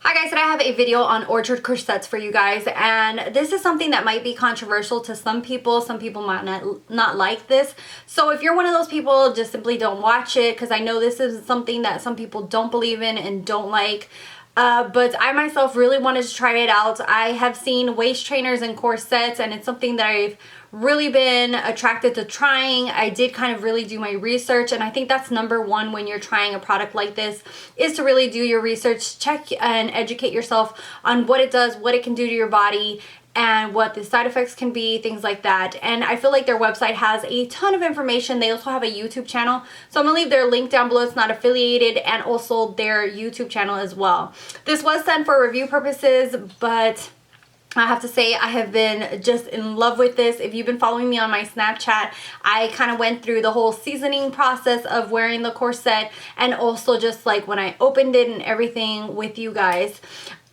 Hi guys, today I have a video on orchard corsets for you guys, and this is something that might be controversial to some people. Some people might not like this. So if you're one of those people, just simply don't watch it, because I know this is something that some people don't believe in and don't like. But I myself really wanted to try it out. I have seen waist trainers and corsets, and it's something that I've really been attracted to trying. I did kind of really do my research, and I think that's number one when you're trying a product like this, is to really do your research, check and educate yourself on what it does, what it can do to your body, and what the side effects can be, things like that. And I feel like their website has a ton of information. They also have a YouTube channel, so I'm gonna leave their link down below. It's not affiliated, and also their YouTube channel as well. This was sent for review purposes, but I have to say I have been just in love with this. If you've been following me on my Snapchat, I kind of went through the whole seasoning process of wearing the corset, and also just like when I opened it and everything with you guys.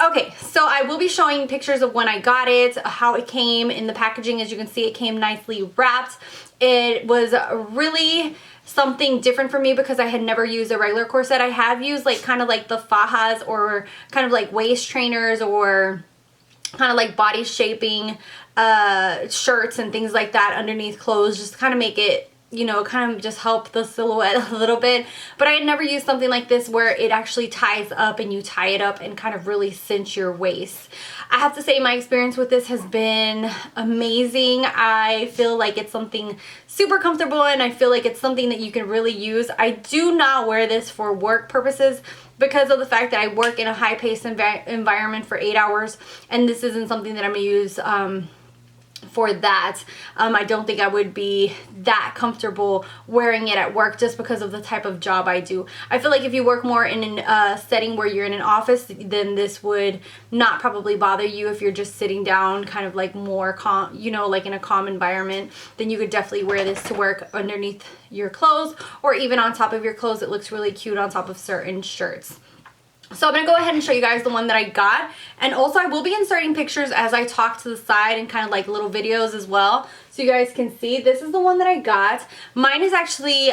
Okay, so I will be showing pictures of when I got it, how it came in the packaging. As you can see, it came nicely wrapped. It was really something different for me because I had never used a regular corset. I have used like kind of like the fajas, or kind of like waist trainers, or kind of like body shaping shirts and things like that underneath clothes, just to kind of make it, you know, kind of just help the silhouette a little bit. But I had never used something like this where it actually ties up and you tie it up and kind of really cinch your waist. I have to say my experience with this has been amazing. I feel like it's something super comfortable, and I feel like it's something that you can really use. I do not wear this for work purposes because of the fact that I work in a high-paced environment for 8 hours, and this isn't something that I'm going to use for that. I don't think I would be that comfortable wearing it at work just because of the type of job I do. I feel like if you work more in a setting where you're in an office, then this would not probably bother you. If you're just sitting down kind of like more calm, you know, like in a calm environment, then you could definitely wear this to work underneath your clothes, or even on top of your clothes. It looks really cute on top of certain shirts. So I'm going to go ahead and show you guys the one that I got, and also I will be inserting pictures as I talk to the side, and kind of like little videos as well, so you guys can see. This is the one that I got. Mine is actually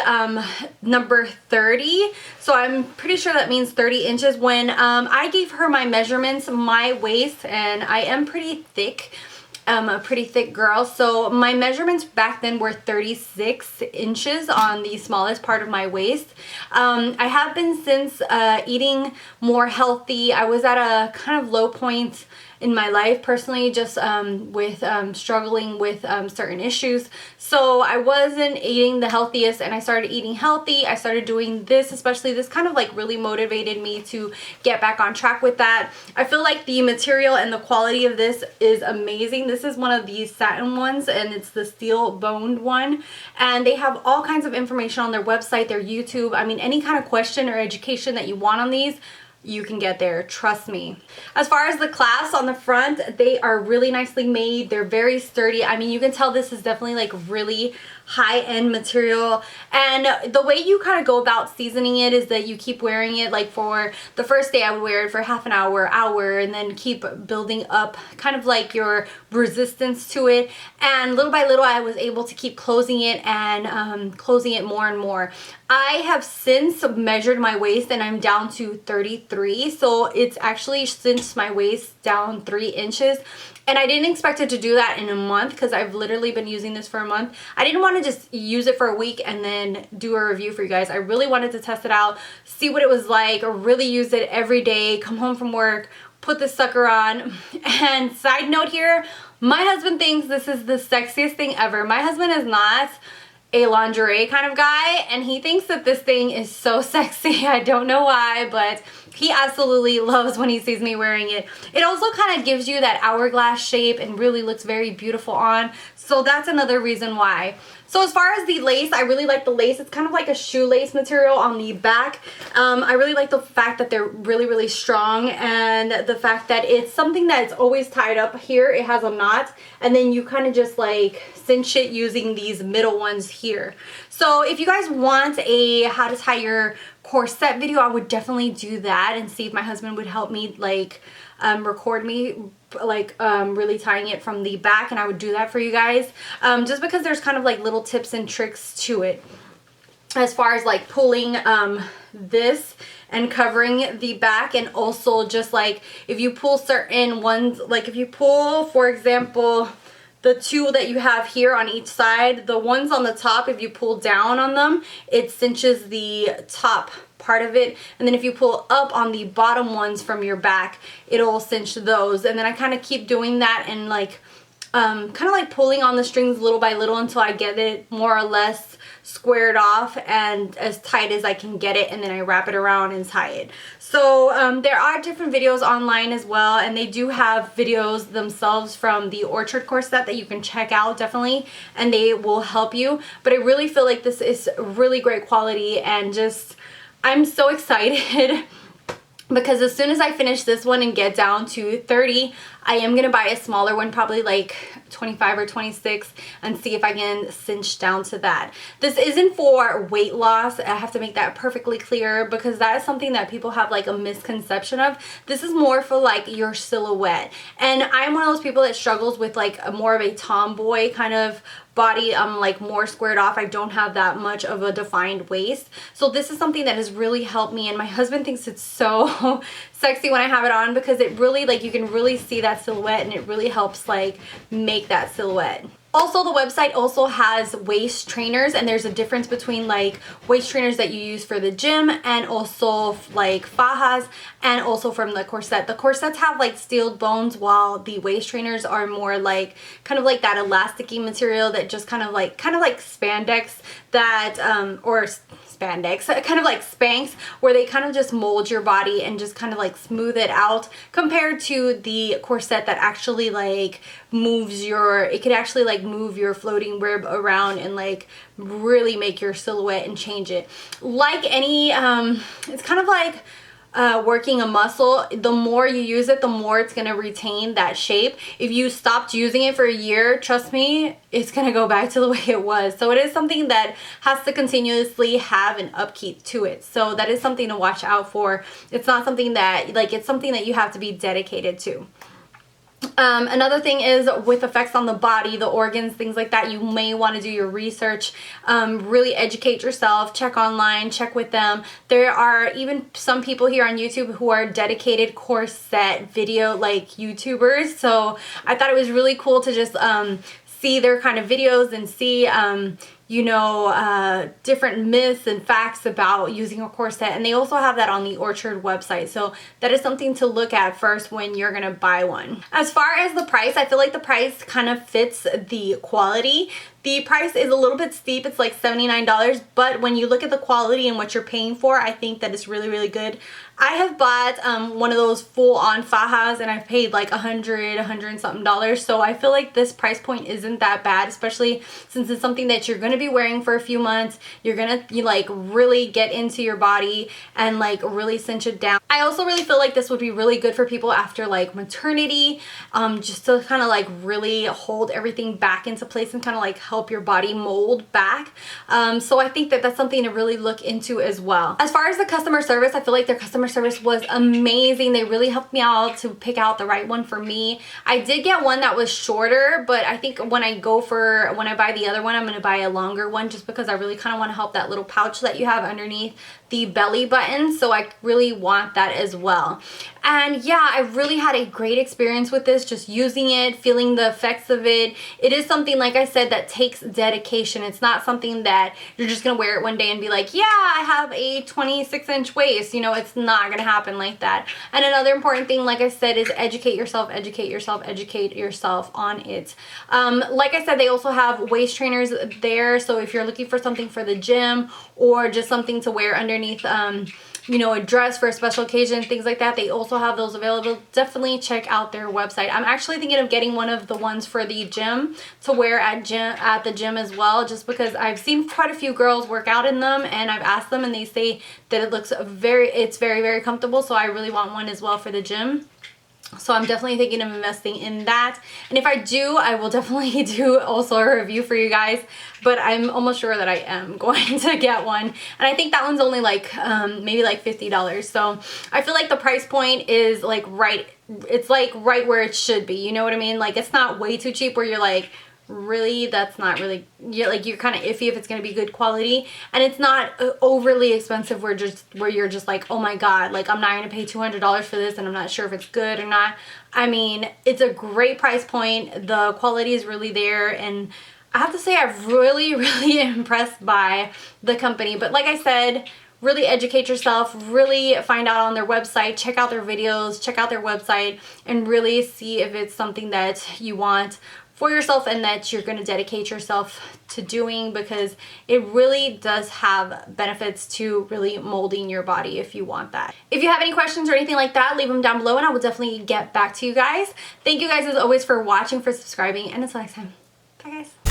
number 30, so I'm pretty sure that means 30 inches. When I gave her my measurements, my waist, and I am pretty thick, a pretty thick girl, so my measurements back then were 36 inches on the smallest part of my waist. I have been since eating more healthy. I was at a kind of low point in my life personally, just with struggling with certain issues, so I wasn't eating the healthiest, and I started eating healthy. I started doing this, especially this kind of like really motivated me to get back on track with that. I feel like the material and the quality of this is amazing. This is one of these satin ones, and it's the steel boned one, and they have all kinds of information on their website, their YouTube. I mean, any kind of question or education that you want on these, you can get there, trust me. As far as the clasps on the front, they are really nicely made. They're very sturdy. I mean, you can tell this is definitely like really high-end material, and the way you kind of go about seasoning it is that you keep wearing it. Like for the first day, I would wear it for half an hour, and then keep building up kind of like your resistance to it, and little by little I was able to keep closing it and closing it more and more. I have since measured my waist, and I'm down to 33, so it's actually cinched my waist down 3 inches. And I didn't expect it to do that in a month, because I've literally been using this for a month. I didn't want to just use it for a week and then do a review for you guys. I really wanted to test it out, see what it was like, or really use it every day, come home from work, put this sucker on. And side note here, my husband thinks this is the sexiest thing ever. My husband is not a lingerie kind of guy, and he thinks that this thing is so sexy. I don't know why, but he absolutely loves when he sees me wearing it. It also kind of gives you that hourglass shape and really looks very beautiful on, so that's another reason why. So as far as the lace, I really like the lace. It's kind of like a shoelace material on the back. I really like the fact that they're really, really strong, and the fact that it's something that's always tied up here. It has a knot, and then you kind of just like cinch it using these middle ones here. So if you guys want a how to tie your corset video, I would definitely do that, and see if my husband would help me like record me like really tying it from the back, and I would do that for you guys, just because there's kind of like little tips and tricks to it. As far as like pulling this and covering the back, and also just like if you pull certain ones, like if you pull, for example, the two that you have here on each side, the ones on the top, if you pull down on them, it cinches the top part of it, and then if you pull up on the bottom ones from your back, it'll cinch those. And then I kind of keep doing that and like kind of like pulling on the strings little by little until I get it more or less squared off and as tight as I can get it, and then I wrap it around and tie it. So there are different videos online as well, and they do have videos themselves from the Orchard corset that you can check out definitely, and they will help you. But I really feel like this is really great quality, and just I'm so excited because as soon as I finish this one and get down to 30, I am going to buy a smaller one, probably like 25 or 26, and see if I can cinch down to that. This isn't for weight loss. I have to make that perfectly clear because that is something that people have like a misconception of. This is more for like your silhouette. And I'm one of those people that struggles with like a more of a tomboy kind of body. I'm like more squared off. I don't have that much of a defined waist. So this is something that has really helped me, and my husband thinks it's so sexy when I have it on because it really, like, you can really see that silhouette, and it really helps like make that silhouette. Also, the website also has waist trainers, and there's a difference between like waist trainers that you use for the gym and also like fajas, and also from the corset. The corsets have like steel bones, while the waist trainers are more like kind of like that elasticy material that just kind of like spandex that or spandex, kind of like Spanx, where they kind of just mold your body and just kind of like smooth it out, compared to the corset that actually like moves your, it could actually like move your floating rib around and like really make your silhouette and change it. Like any, it's kind of like working a muscle. The more you use it, the more it's going to retain that shape. If you stopped using it for a year, trust me, it's going to go back to the way it was. So it is something that has to continuously have an upkeep to it. So that is something to watch out for. It's not something that, like, it's something that you have to be dedicated to. Another thing is with effects on the body, the organs, things like that, you may want to do your research, really educate yourself, check online, check with them. There are even some people here on YouTube who are dedicated corset video like YouTubers, so I thought it was really cool to just see their kind of videos and see you know, different myths and facts about using a corset, and they also have that on the Orchard website, so that is something to look at first when you're gonna buy one. As far as the price, I feel like the price kind of fits the quality. The price is a little bit steep, it's like $79, but when you look at the quality and what you're paying for, I think that it's really, really good. I have bought one of those full-on fajas, and I've paid like $100 and something, so I feel like this price point isn't that bad, especially since it's something that you're gonna be wearing for a few months. You're gonna like really get into your body and like really cinch it down. I also really feel like this would be really good for people after like maternity, just to kind of like really hold everything back into place and kind of like help your body mold back. So I think that that's something to really look into as well. As far as the customer service, I feel like their customer service was amazing. They really helped me out to pick out the right one for me. I did get one that was shorter, but I think when I buy the other one, I'm going to buy a longer one just because I really kind of want to help that little pouch that you have underneath the belly button, so I really want that as well. And yeah, I really had a great experience with this, just using it, feeling the effects of it. It is something, like I said, that takes dedication. It's not something that you're just gonna wear it one day and be like, yeah, I have a 26-inch waist. You know, it's not gonna happen like that. And another important thing, like I said, is educate yourself, educate yourself, educate yourself on it. Like I said, they also have waist trainers there, so if you're looking for something for the gym or just something to wear underneath you know, a dress for a special occasion, things like that, they also have those available. Definitely check out their website. I'm actually thinking of getting one of the ones for the gym to wear at the gym as well, just because I've seen quite a few girls work out in them, and I've asked them and they say that it's very, very comfortable, so I really want one as well for the gym. So I'm definitely thinking of investing in that. And if I do, I will definitely do also a review for you guys. But I'm almost sure that I am going to get one. And I think that one's only like maybe like $50. So I feel like the price point is like right. It's like right where it should be. You know what I mean? Like, it's not way too cheap where you're like, really that's not really, you're kind of iffy if it's going to be good quality, and it's not overly expensive where you're just like, oh my god, like I'm not going to pay $200 for this and I'm not sure if it's good or not. I mean, it's a great price point. The quality is really there, and I have to say I'm really impressed by the company. But like I said, really educate yourself, really find out on their website, check out their videos, check out their website, and really see if it's something that you want for yourself and that you're going to dedicate yourself to doing, because it really does have benefits to really molding your body if you want that. If you have any questions or anything like that, leave them down below and I will definitely get back to you guys. Thank you guys as always for watching, for subscribing, and until next time, bye guys.